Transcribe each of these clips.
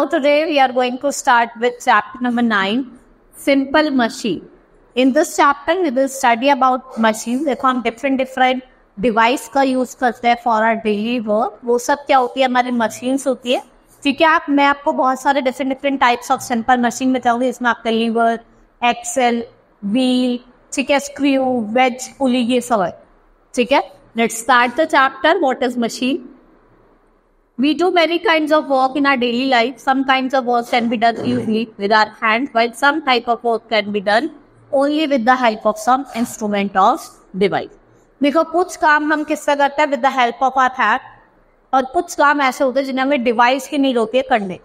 today we are going to start with chapter number 9, simple machine. In this chapter we will study about machines. देखो हम different device का use करते हैं for our daily work. वो सब क्या होती है, हमारी machines होती है. ठीक है, मैं आपको बहुत सारे different types of simple machine बताऊंगी. इसमें आपका lever, axle, wheel, ठीक है, screw, wedge, pulley, ये सब है. ठीक है, let's start the chapter. What is machine? We do many kinds of work in our daily life. Some kinds of work can be done easily with our hands, while some type of work can be done only with the help of some instrument or device. देखो कुछ काम हम किससे करते हैं, with the help of our hand, और कुछ काम ऐसे होते हैं जिन्हें हमें डिवाइस की नीड होती है करने.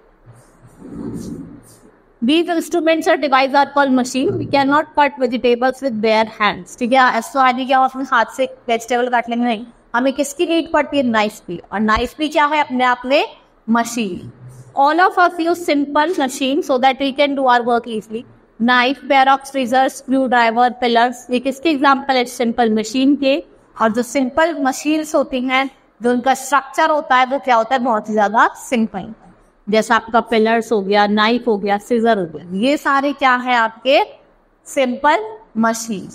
These instruments or devices are called machine. We cannot cut vegetables with bare hands. ठीक है, ऐसा आदि क्या अपने हाथ से वेजिटेबल काट लेंगे, नहीं. हमें किसकी नीड पड़ती है, नाइफ की. और नाइफ भी क्या है अपने आप में machine. All of us use simple machine so that we can do our work easily. Knife, पैरॉक्स, ट्रीजर, स्क्रू ड्राइवर, पिलर्स, ये किसके एग्जाम्पल है, सिंपल मशीन के. और जो सिंपल मशीन्स होती हैं, जो उनका स्ट्रक्चर होता है वो क्या होता है, बहुत ही ज्यादा सिंपल. जैसा आपका पिलर्स हो गया, नाइफ हो गया, सीजर हो गया, ये सारे क्या है आपके simple machine.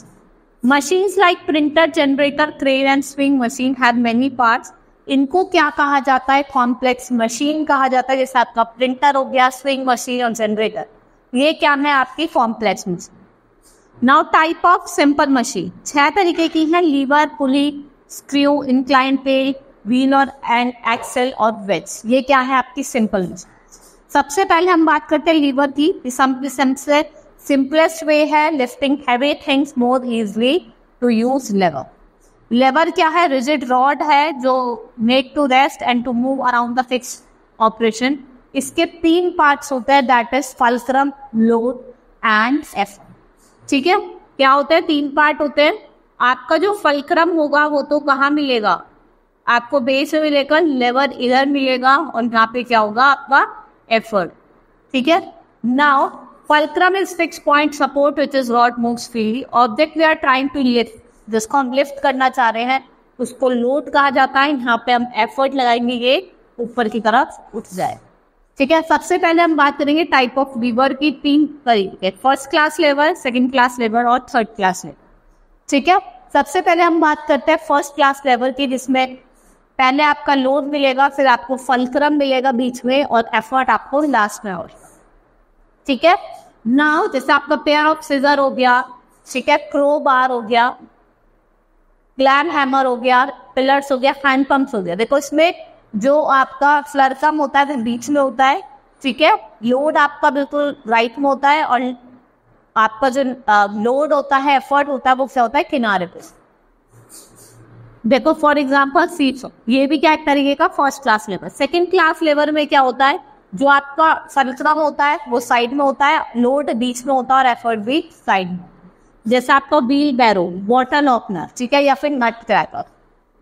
Machines like printer, generator, crane and swing machine have many parts. इनको क्या कहा जाता है, कॉम्प्लेक्स मशीन कहा जाता है. जैसे आपका प्रिंटर हो गया, स्विंग मशीन और जनरेटर, ये क्या है आपकी complex machine. Now type of simple machine 6 तरीके की है. लीवर, पुली, स्क्रू, इंक्लाइन पेज, व्हील और एंड एक्सेल और वेज, ये क्या है आपकी सिंपल मशीन. सबसे पहले हम बात करते हैं लीवर की. सबसे सिंपलेस्ट वे है lifting heavy things more easily to use lever. Lever क्या है, रिजिड रॉड है जो made to rest and to move around the fix operation. इसके 3 पार्ट्स होते हैं, that is fulcrum, load and F. ठीक है, क्या होते हैं, 3 पार्ट होते हैं. आपका जो फल्क्रम होगा वो तो कहाँ मिलेगा, आपको बेस में मिलेगा, लेवर इधर मिलेगा और यहाँ पे क्या होगा आपका एफर्ट. ठीक है, now fulcrum is fixed point support which is rod moves freely. Object we are trying to lift, जिसको हम लिफ्ट करना चाह रहे हैं उसको लोड कहा जाता है. यहाँ पे हम एफर्ट लगाएंगे, ये ऊपर की तरफ उठ जाए. ठीक है, सबसे पहले हम बात करेंगे टाइप ऑफ लीवर की 3 तरीके, फर्स्ट क्लास लेवर, सेकंड क्लास लेवर और थर्ड क्लास लेवर. ठीक है, सबसे पहले हम बात करते हैं फर्स्ट क्लास लेवर की, जिसमें पहले आपका लोड मिलेगा, फिर आपको फल्क्रम मिलेगा बीच में और एफर्ट आपको लास्ट में होगा. ठीक है, नाउ जैसे आपका पेयर ऑफ सीजर हो गया, ठीक है, क्रो बार हो गया, क्लैम हैमर हो गया, पिलर्स हो गया, हैंड पंप्स हो गया. देखो इसमें जो आपका फ्लरकम होता है वो बीच में होता है. ठीक है, लोड आपका बिल्कुल राइट में होता है और आपका जो लोड होता है, एफर्ट होता है, वो क्या होता है किनारे पे. देखो फॉर एग्जाम्पल सीट, ये भी क्या एक तरीके का फर्स्ट क्लास लेवर. सेकेंड क्लास लेवर में क्या होता है, जो आपका फल्क्रम होता है वो साइड में होता है, लोड बीच में होता है और एफर्ट भी साइड में. जैसे आपका व्हील बैरो, बॉटल ओपनर, ठीक है, या फिर नट क्रैकर.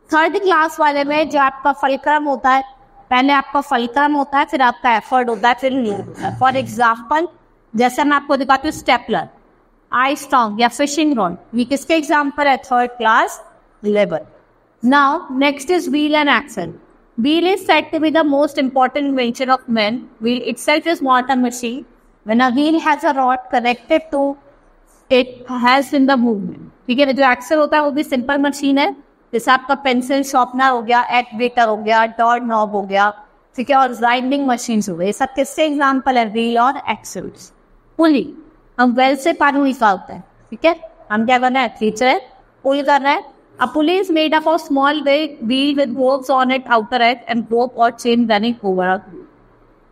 थर्ड क्लास वाले में जो आपका फल्क्रम होता है, पहले आपका फल्क्रम होता है, फिर आपका एफर्ट होता है, फिर लोड होता है. फॉर एग्जाम्पल जैसे मैं आपको दिखाती हूँ स्टेपलर, आई स्टॉन्ग या फिशिंग रॉड, ये किसके एग्जाम्पल है, third class lever. Now next is wheel and axle. Wheel is said to be the most important invention of man. Wheel itself is not a machine. When a wheel has a rod connected to it, has in the movement. ठीक है, जो axle होता है वो भी simple machine है. जैसे आपका पेंसिल शॉर्पनर हो गया, एक्टिवेटर हो गया, डॉट नॉब हो गया, ठीक है, और ग्राइंडिंग मशीन हो गई. ये सब किससे एग्जाम्पल है, व्हील और एक्सल्स. पुली, हम वेल से पानी निकालते हैं. ठीक है, हम क्या करना है, खींचे, पुल करना है. A pulley is made up of small wheel with ropes on it outer edge and rope or chain running over a wheel.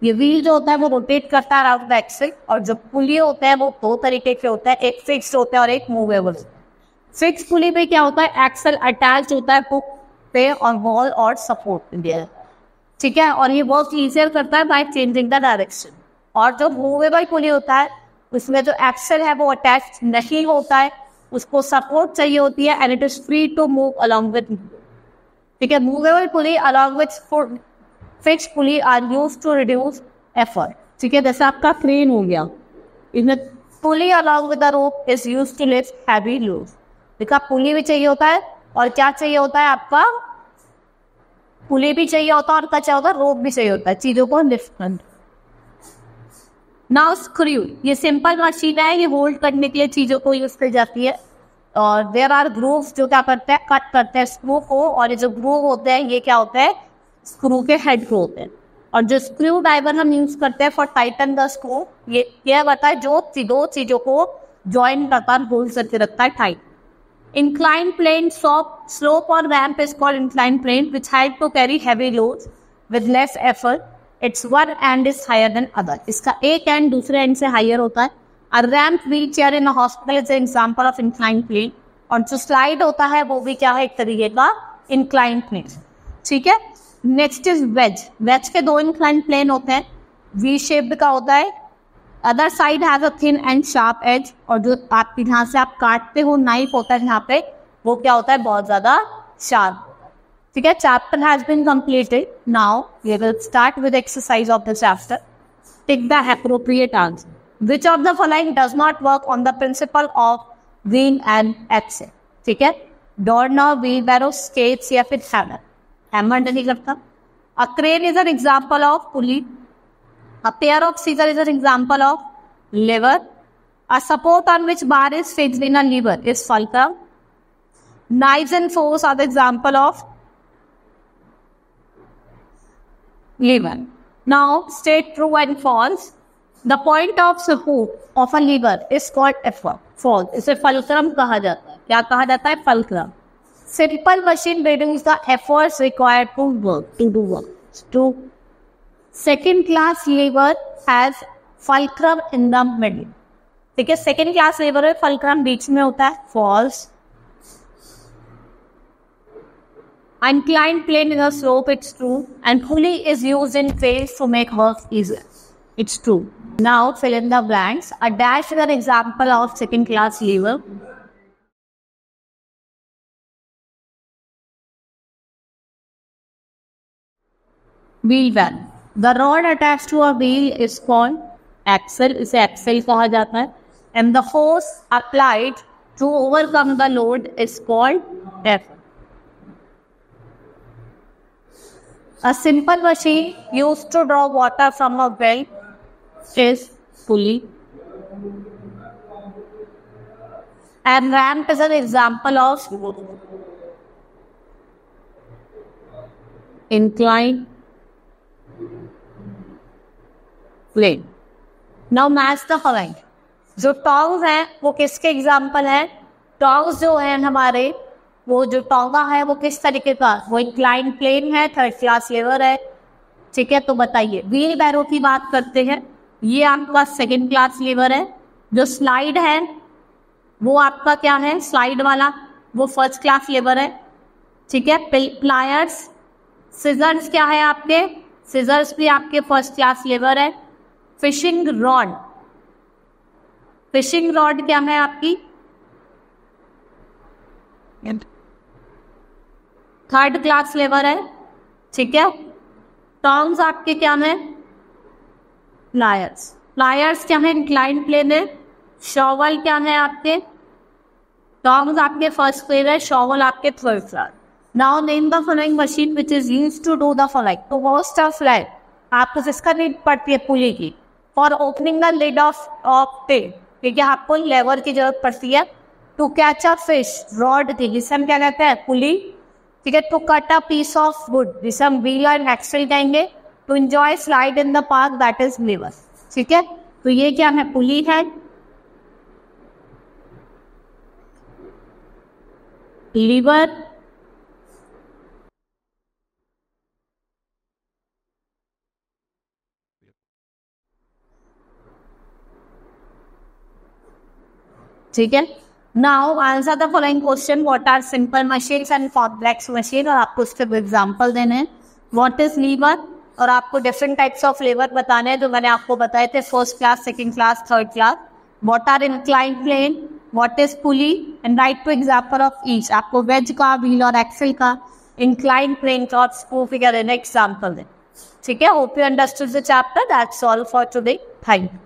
ये व्हील जो होता है वो रोटेट करता है अराउंड द एक्सल, और जो पुली होता है वो 2 तरीके के होता है, एक फिक्स्ड होता है और एक मूवेबल. फिक्स पुली पे क्या होता है, एक्सल अटैच होता है हुक पे और वॉल और सपोर्ट दिया. ठीक है, और ये वर्क इजियर करता है बाय चेंजिंग द डायरेक्शन. और जो मूवेबल पुली होता है उसमें जो एक्सल है वो अटैच नहीं होता है, उसको सपोर्ट चाहिए होती है, and it is free to move along with. ठीक है, movable pulley along with fixed pulley are used to reduce effort. ठीक है, जैसे आपका क्रेन हो गया, इसमें pulley along with the rope is used to lift heavy load. देखा, पुली भी चाहिए होता है और क्या चाहिए होता है, आपका पुली भी चाहिए होता है और क्या चाहिए होता है, रोप भी चाहिए होता है, चीजों को लिफ्ट करना. नाउ स्क्रू, ये सिंपल मशीन है, ये होल्ड करने के लिए चीजों को यूज की जाती है। और देयर आर ग्रूव्स जो क्या करते हैं, कट करते हैं स्क्रू को, और ये जो ग्रूव होते हैं ये क्या होता है, स्क्रू के हेड को होते हैं। और जो स्क्रू ड्राइवर हम यूज करते हैं फॉर टाइटन द स्क्रू, ये बताता है जो दो चीजों को ज्वाइन करता है, होल्ड करके रखता है टाइट। इंक्लाइन प्लेन स्लोप और ramp is called incline plane which help to carry heavy loads with less effort. It's one end is higher than other, इसका एक एंड दूसरे एंड से हायर होता है। A ramp wheelchair in a hospital is an example of inclined plane। और जो slide होता है वो भी क्या है, एक तरीके का इंक्लाइन प्लेन। ठीक है, नेक्स्ट इज वेज। वेज के दो इंक्लाइन प्लेन होते हैं, वी शेप का होता है, other side has a thin and sharp edge, और जो आप यहाँ से आप काटते हो नाइफ होता है यहाँ पे, वो क्या होता है, बहुत ज्यादा शार्प। ठीक है, chapter has been completed. Now we will start with exercise of the chapter. Tick the appropriate answer. Which of the following does not work on the principle of wheel and axle? ठीक है, doorknob, wheelbarrow, skates या फिर hammer। hammer नहीं करता। A crane is an example of pulley। A pair of scissors is an example of lever। A support on which bar is fixed in a lever is fulcrum। Knives and forks are the example of lever। Now state true and false। The point of support of a lever is called effort। False, इसे fulcrum कहा जाता है। क्या कहा जाता है, fulcrum। Simple machine reduces the efforts required to do work। To second class lever has fulcrum in the middle। ठीक है, second class lever में fulcrum बीच में होता है। False। Inclined plane is a slope, it's true। And pulley is used in phase to make work easier, it's true। Now fill in the blanks। A dash is an example of second class lever। Wheel van, the rod attached to a wheel is called axle, इसे axle कहा जाता है। And the force applied to overcome the load is called effort। A simple machine used to draw water from a well is pulley। And ramp is an example of inclined plane। Now match the following। जो tongs हैं वो किसके example हैं, tongs जो हैं हमारे, वो जो टोंगा है वो किस तरीके का, वो इंक्लाइंड प्लेन है, थर्ड क्लास लेवर है। ठीक है, तो बताइए। व्हील बैरो की बात करते हैं, ये आपका सेकंड क्लास लेवर है। जो स्लाइड है वो आपका क्या है, स्लाइड वाला, वो फर्स्ट क्लास लेवर है। ठीक है, प्लायर्स, सिजर्स क्या है आपके, सिजर्स भी आपके फर्स्ट क्लास लेवर है। फिशिंग रॉड, फिशिंग रॉड क्या है आपकी, थर्ड क्लास लेवर है। ठीक है, टॉन्ग्स आपके क्या है, प्लायर्स, प्लायर्स क्या है, इंक्लाइंड प्लेन है। शॉवल क्या है आपके, टॉन्ग्स आपके फर्स्ट क्लास है, शॉवल आपके third class. Now name the following machine which is used to do the following. तो मोस्ट ऑफ लाइफ आपको जिसका नीड पड़ती है पुली की, for opening the lid of tail, क्योंकि आपको लेवर की जरूरत पड़ती है। To catch a fish, rod थी जिसे हम क्या कहते हैं, पुली। ठीक है, to cut a piece of wood जिसे हम व्हील एंड एक्सल कहेंगे। To enjoy slide in the park that is lever. ठीक है, तो ये क्या है, पुली है, लीवर, ठीक है। Now answer the following question. What are simple machines and complex machine, और आपको उसके एग्जांपल देने हैं। व्हाट इज लीवर, और आपको डिफरेंट टाइप्स ऑफ लीवर बताने हैं जो मैंने आपको बताए थे, first class, second class, third class. What are inclined plane, what is pulley, and write two example of each. आपको वेज का, व्हील और एक्सल का, इंक्लाइंड प्लेन का, स्क्रू फिगर एग्जांपल दें। ठीक है, hope you understood the chapter. That's all for today, thank you.